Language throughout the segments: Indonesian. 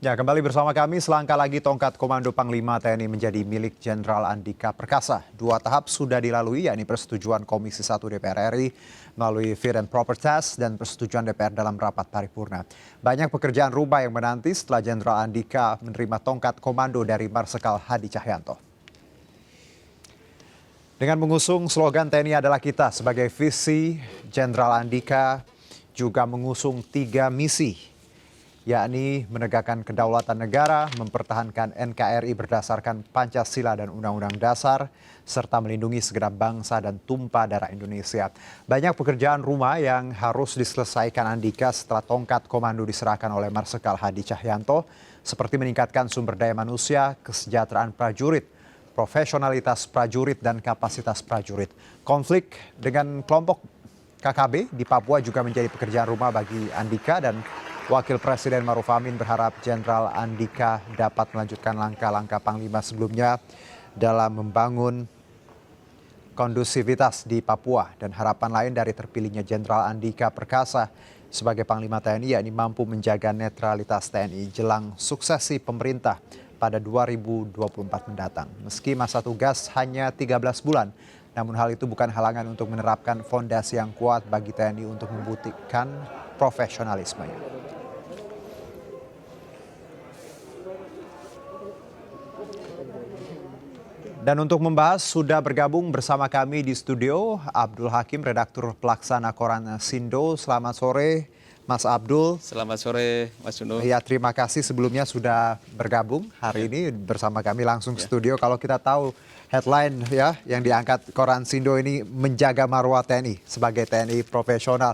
Ya, kembali bersama kami. Selangkah lagi tongkat Komando Panglima TNI menjadi milik Jenderal Andika Perkasa. 2 tahap sudah dilalui, yakni persetujuan Komisi 1 DPR RI melalui Fit and Proper Test dan persetujuan DPR dalam rapat paripurna. Banyak pekerjaan rumah yang menanti setelah Jenderal Andika menerima tongkat komando dari Marsikal Hadi Cahyanto. Dengan mengusung slogan TNI adalah kita sebagai visi, Jenderal Andika juga mengusung 3 misi, yakni menegakkan kedaulatan negara, mempertahankan NKRI berdasarkan Pancasila dan Undang-Undang Dasar, serta melindungi segenap bangsa dan tumpah darah Indonesia. Banyak pekerjaan rumah yang harus diselesaikan Andika setelah tongkat komando diserahkan oleh Marsikal Hadi Cahyanto, seperti meningkatkan sumber daya manusia, kesejahteraan prajurit, profesionalitas prajurit, dan kapasitas prajurit. Konflik dengan kelompok KKB di Papua juga menjadi pekerjaan rumah bagi Andika, dan Wakil Presiden Maruf Amin berharap Jenderal Andika dapat melanjutkan langkah-langkah Panglima sebelumnya dalam membangun kondusivitas di Papua, dan harapan lain dari terpilihnya Jenderal Andika Perkasa sebagai Panglima TNI yakni mampu menjaga netralitas TNI jelang suksesi pemerintah pada 2024 mendatang. Meski masa tugas hanya 13 bulan, namun hal itu bukan halangan untuk menerapkan fondasi yang kuat bagi TNI untuk membuktikan profesionalismenya. Dan untuk membahas sudah bergabung bersama kami di studio Abdul Hakim, redaktur pelaksana Koran Sindo. Selamat sore Mas Abdul. Selamat sore Mas Juno. Ya, terima kasih sebelumnya sudah bergabung hari ini bersama kami langsung ke studio. Kalau kita tahu headline ya yang diangkat Koran Sindo ini, menjaga marwah TNI sebagai TNI profesional.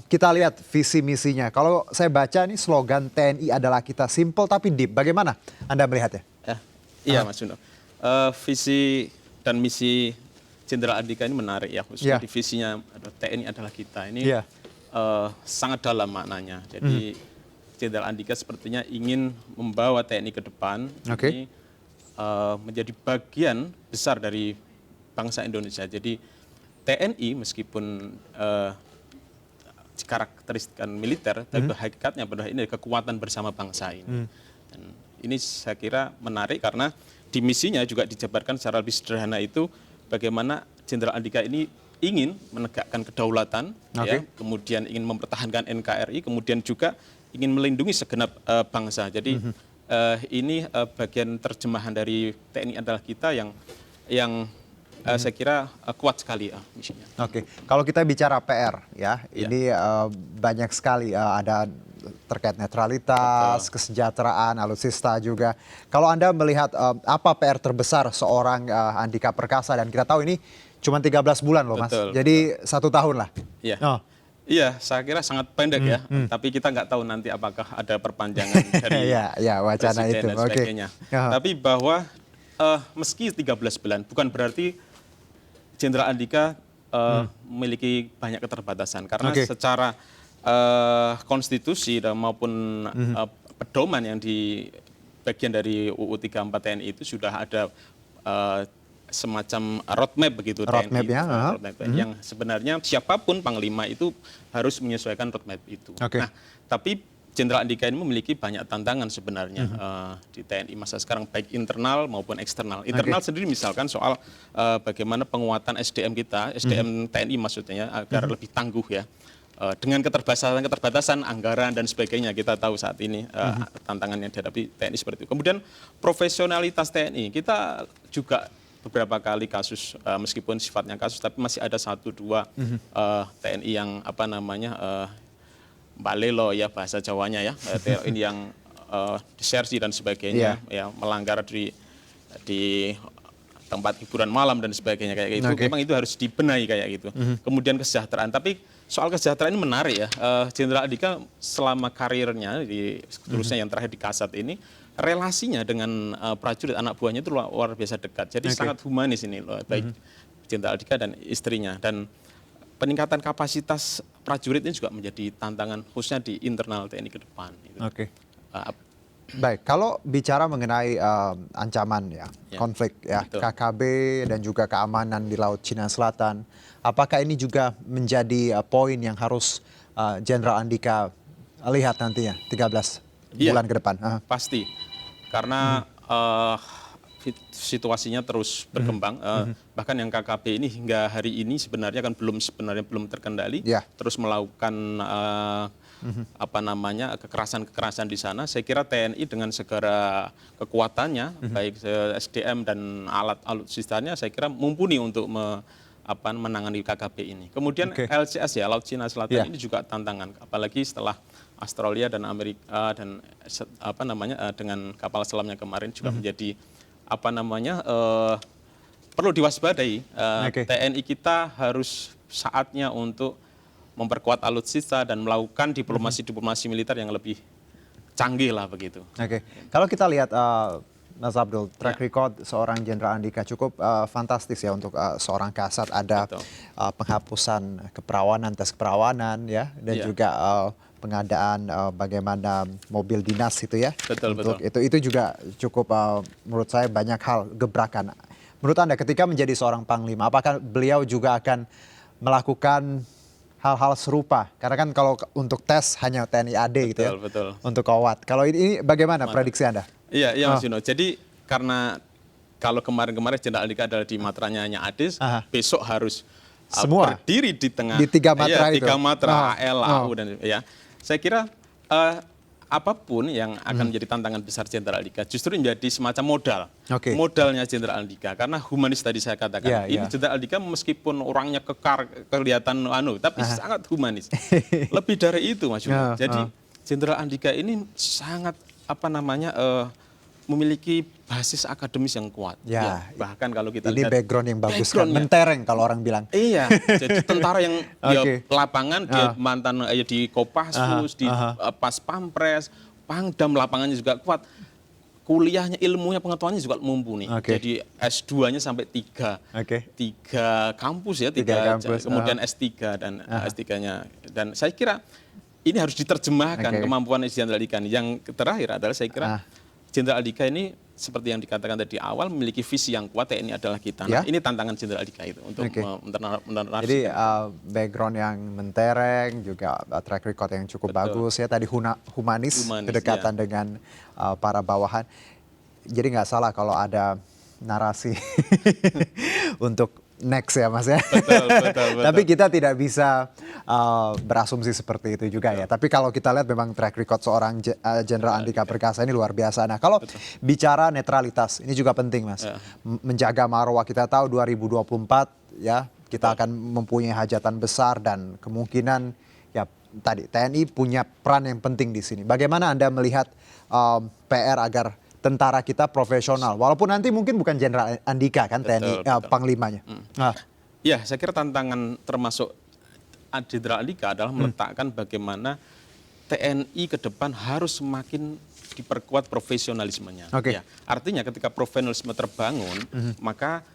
Kita lihat visi misinya. Kalau saya baca nih slogan TNI adalah kita, simple tapi deep. Bagaimana Anda melihatnya? Iya Mas Juno. Visi dan misi Jenderal Andika ini menarik ya, khususnya di visinya TNI adalah kita ini sangat dalam maknanya. Jadi Jenderal Andika sepertinya ingin membawa TNI ke depan, ini menjadi bagian besar dari bangsa Indonesia. Jadi TNI meskipun karakteristik militer, tapi hakikatnya adalah ini kekuatan bersama bangsa ini. Dan ini saya kira menarik karena di misinya juga dijabarkan secara lebih sederhana itu bagaimana Jenderal Andika ini ingin menegakkan kedaulatan, ya, kemudian ingin mempertahankan NKRI, kemudian juga ingin melindungi segenap bangsa. Jadi ini bagian terjemahan dari TNI adalah kita yang saya kira kuat sekali misinya. Kalau kita bicara PR ya, ini banyak sekali ada terkait netralitas, kesejahteraan, alutsista juga. Kalau Anda melihat apa PR terbesar seorang Andika Perkasa, dan kita tahu ini cuma 13 bulan loh Mas, jadi 1 tahun lah. Iya, saya kira sangat pendek ya, tapi kita nggak tahu nanti apakah ada perpanjangan dari wacana itu. Dan sebagainya. Tapi bahwa meski 13 bulan bukan berarti Jenderal Andika memiliki banyak keterbatasan, karena secara konstitusi dan maupun pedoman yang di bagian dari UU 34 TNI itu sudah ada semacam roadmap begitu, roadmap yang sebenarnya siapapun Panglima itu harus menyesuaikan roadmap itu. Nah, tapi Jenderal Andika ini memiliki banyak tantangan sebenarnya di TNI masa sekarang, baik internal maupun eksternal. Internal sendiri misalkan soal bagaimana penguatan SDM kita, SDM TNI maksudnya, agar lebih tangguh ya. Dengan keterbatasan anggaran dan sebagainya, kita tahu saat ini tantangan yang dihadapi TNI seperti itu. Kemudian profesionalitas TNI, kita juga beberapa kali kasus, meskipun sifatnya kasus, tapi masih ada 1-2 TNI yang balelo ya bahasa Jawanya ya, TNI yang disersi dan sebagainya, ya melanggar di tempat hiburan malam dan sebagainya kayak gitu. Memang itu harus dibenahi kayak gitu. Kemudian kesejahteraan, tapi soal kesejahteraan ini menarik ya. Jenderal Andika selama karirnya terusnya yang terakhir di Kasat ini, relasinya dengan prajurit anak buahnya itu luar biasa dekat. Jadi sangat humanis ini loh, baik Jenderal Andika dan istrinya. Dan peningkatan kapasitas prajurit ini juga menjadi tantangan khususnya di internal TNI ke depan. Baik, kalau bicara mengenai ancaman konflik KKB dan juga keamanan di Laut Cina Selatan, apakah ini juga menjadi poin yang harus Jenderal Andika lihat nantinya 13 bulan ke depan? Pasti, karena situasinya terus berkembang. Bahkan yang KKP ini hingga hari ini sebenarnya belum terkendali. Terus melakukan kekerasan di sana. Saya kira TNI dengan segala kekuatannya, baik SDM dan alat alutsistanya, saya kira mumpuni untuk menangani KKP ini. Kemudian LCS ya, Laut Cina Selatan ini juga tantangan, apalagi setelah Australia dan Amerika dan dengan kapal selamnya kemarin juga menjadi perlu diwaspadai. TNI kita harus saatnya untuk memperkuat alutsista dan melakukan diplomasi militer yang lebih canggih lah begitu. Kalau kita lihat Mas Abdul, track record seorang Jenderal Andika cukup fantastis ya untuk seorang Kasat. Ada penghapusan keperawanan, tes keperawanan ya, dan juga pengadaan bagaimana mobil dinas itu ya. Betul. Itu juga cukup menurut saya banyak hal gebrakan. Menurut Anda ketika menjadi seorang Panglima, apakah beliau juga akan melakukan hal-hal serupa? Karena kan kalau untuk tes hanya TNI AD gitu ya. Betul. Untuk Kowat. Kalau ini bagaimana prediksi Anda? Iya Mas Yuno. Jadi karena kalau kemarin Jenderal Andika adalah di matranya hanya AD, besok harus semua berdiri di tengah di tiga matra itu. Tiga matra AL, AU dan ya. Saya kira apapun yang akan menjadi tantangan besar Jenderal Andika justru menjadi semacam modal. Modalnya Jenderal Andika karena humanis tadi saya katakan. Ini Jenderal Andika meskipun orangnya kekar, kelihatan tapi sangat humanis. Lebih dari itu Mas Yuno. Jadi Jenderal Andika ini sangat memiliki basis akademis yang kuat. Bahkan kalau kita ini lihat background yang bagus kan, mentereng kalau orang bilang. Iya, jadi tentara yang lapangan, dia mantan di Kopassus, di Pas Pampres, Pangdam, lapangannya juga kuat. Kuliahnya, ilmunya, pengetahuannya juga mumpuni. Jadi S2-nya sampai tiga kampus ya, kemudian S3 dan S3-nya. Dan saya kira ini harus diterjemahkan kemampuan Jenderal Andika. Yang terakhir adalah saya kira Jenderal Andika ini seperti yang dikatakan tadi awal memiliki visi yang kuat, TNI adalah kita. Nah, ini tantangan Jenderal Andika itu untuk menerapkan. Jadi background yang mentereng, juga track record yang cukup bagus ya. Tadi humanis kedekatan dengan para bawahan. Jadi nggak salah kalau ada narasi untuk next ya Mas ya. Betul. Tapi kita tidak bisa berasumsi seperti itu juga ya. Tapi kalau kita lihat memang track record seorang Jenderal Andika Perkasa ini luar biasa. Nah kalau bicara netralitas, ini juga penting Mas. Menjaga marwah, kita tahu 2024 ya kita akan mempunyai hajatan besar dan kemungkinan ya tadi TNI punya peran yang penting di sini. Bagaimana Anda melihat PR agar tentara kita profesional, walaupun nanti mungkin bukan Jenderal Andika kan TNI Panglimanya. Ya, saya kira tantangan termasuk Jenderal Andika adalah meletakkan bagaimana TNI ke depan harus semakin diperkuat profesionalismenya. Ya, artinya ketika profesionalisme terbangun, maka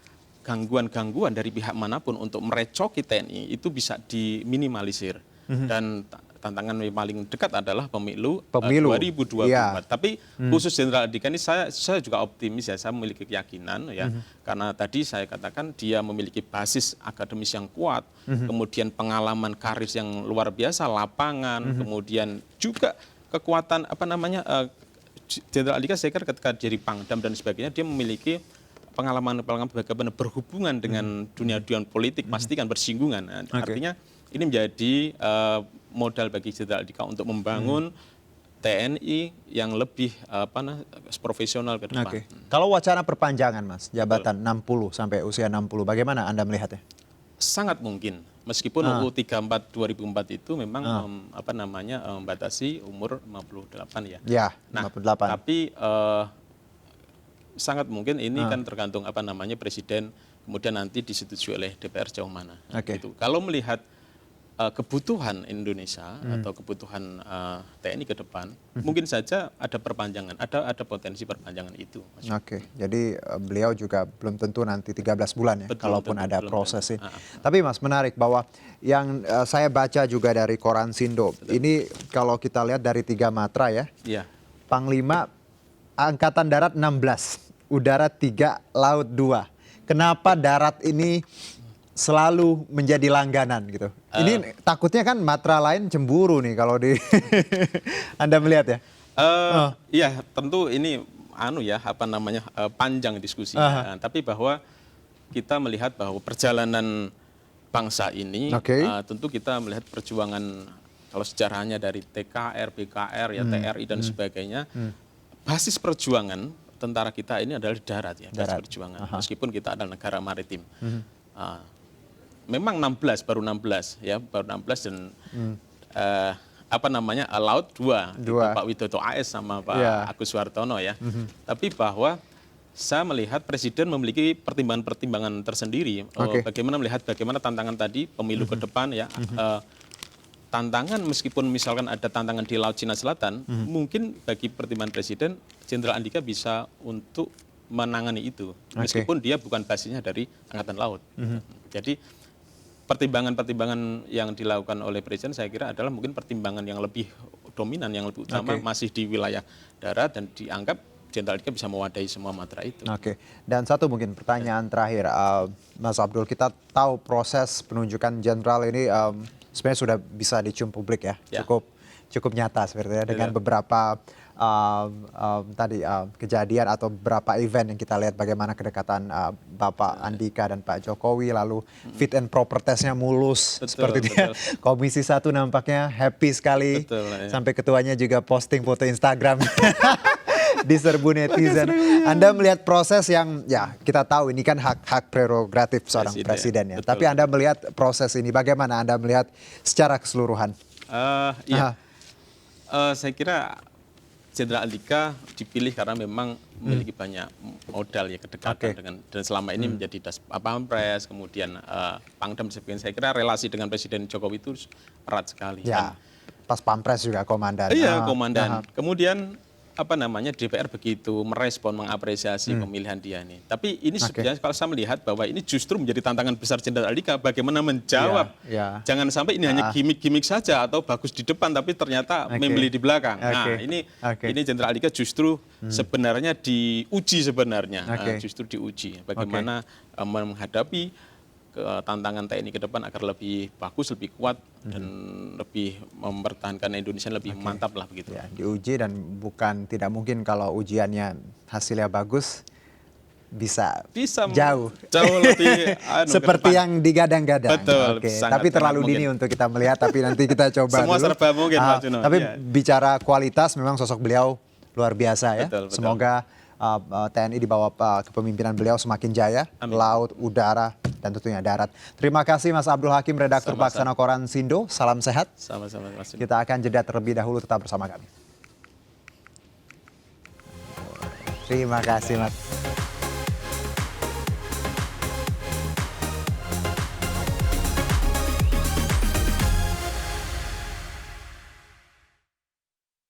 gangguan-gangguan dari pihak manapun untuk merecoki TNI itu bisa diminimalisir. Dan tantangan yang paling dekat adalah pemilu 2024. Tapi khusus Jenderal Andika ini saya juga optimis ya, saya memiliki keyakinan ya, karena tadi saya katakan dia memiliki basis akademis yang kuat, kemudian pengalaman karir yang luar biasa, lapangan, kemudian juga kekuatan Jenderal Andika saya kira ketika jadi Pangdam dan sebagainya dia memiliki pengalaman bagaimana berhubungan dengan dunia politik, pasti kan bersinggungan. Artinya ini menjadi modal bagi Jenderal Andika untuk membangun TNI yang lebih profesional ke depan. Kalau wacana perpanjangan Mas, jabatan 60 sampai usia 60, bagaimana Anda melihatnya? Sangat mungkin. Meskipun UU 34 2004 itu memang membatasi umur 58 ya. Nah, 58. Tapi sangat mungkin ini kan tergantung Presiden kemudian nanti disetujui oleh DPR sejauh mana. Gitu. Kalau melihat kebutuhan Indonesia atau kebutuhan TNI ke depan, mungkin saja ada perpanjangan, ada potensi perpanjangan itu. Jadi beliau juga belum tentu nanti 13 bulan ya, kalaupun ada proses ini. Tapi Mas, menarik bahwa yang saya baca juga dari Koran Sindo, ini kalau kita lihat dari 3 matra ya, Panglima Angkatan Darat 16, Udara 3, Laut 2. Kenapa darat ini selalu menjadi langganan gitu? Ini takutnya kan matra lain cemburu nih kalau di Anda melihat ya? Iya, tentu ini panjang diskusinya. Tapi bahwa kita melihat bahwa perjalanan bangsa ini tentu kita melihat perjuangan kalau sejarahnya dari TKR, BKR, ya TRI dan sebagainya. Basis perjuangan tentara kita ini adalah di darat ya, basis perjuangan. Meskipun kita adalah negara maritim. Memang baru 16 dan laut dua. Pak Widodo AS sama Pak Agus Suhartono ya. Tapi bahwa saya melihat Presiden memiliki pertimbangan-pertimbangan tersendiri. Bagaimana tantangan tadi pemilu ke depan ya. Tantangan meskipun misalkan ada tantangan di Laut Cina Selatan, mungkin bagi pertimbangan Presiden, Jenderal Andika bisa untuk menangani itu. Meskipun dia bukan basisnya dari Angkatan Laut. Jadi pertimbangan-pertimbangan yang dilakukan oleh Presiden saya kira adalah mungkin pertimbangan yang lebih dominan, yang lebih utama masih di wilayah darat dan dianggap Jenderal Andika bisa mewadahi semua matra itu. Dan satu mungkin pertanyaan terakhir, Mas Abdul, kita tahu proses penunjukan jenderal ini sebenarnya sudah bisa dicium publik ya, cukup nyata sepertinya dengan beberapa kejadian atau beberapa event yang kita lihat bagaimana kedekatan Bapak Andika dan Pak Jokowi, lalu fit and proper testnya mulus seperti itu. Komisi 1 nampaknya happy sekali, sampai ketuanya juga posting foto Instagram. Diserbu netizen. Anda melihat proses yang ya kita tahu ini kan hak prerogatif seorang presiden ya. Tapi Anda melihat proses ini bagaimana? Anda melihat secara keseluruhan? Saya kira Jenderal Andika dipilih karena memang memiliki banyak modal ya, kedekatan dengan, dan selama ini menjadi Pampres, kemudian Pangdam dan sebagainya. Saya kira relasi dengan Presiden Jokowi itu erat sekali. Ya, pas Pampres juga komandan. Iya, komandan. Kemudian DPR begitu merespon, mengapresiasi pemilihan dia ini. Tapi ini sebenarnya kalau saya melihat bahwa ini justru menjadi tantangan besar Jenderal Andika bagaimana menjawab. Jangan sampai ini hanya gimmick-gimmick saja atau bagus di depan tapi ternyata membeli di belakang. Nah, ini Jenderal Andika justru sebenarnya diuji justru diuji bagaimana menghadapi tantangan TNI ke depan agar lebih bagus, lebih kuat, dan lebih mempertahankan Indonesia lebih mantap lah begitu. Ya, diuji dan bukan tidak mungkin kalau ujiannya hasilnya bagus bisa jauh lebih seperti yang digadang-gadang. Betul. Tapi terlalu dini untuk kita melihat, tapi nanti kita coba semua dulu. Serba mungkin, Mas Juno. Tapi bicara kualitas memang sosok beliau luar biasa ya. Betul. Semoga TNI di bawah kepemimpinan beliau semakin jaya, laut, udara, dan tentunya darat. Terima kasih Mas Abdul Hakim, redaktur pelaksana Koran Sindo. Salam sehat. Sama-sama, Mas. Kita akan jeda terlebih dahulu, tetap bersama kami. Terima kasih Mas.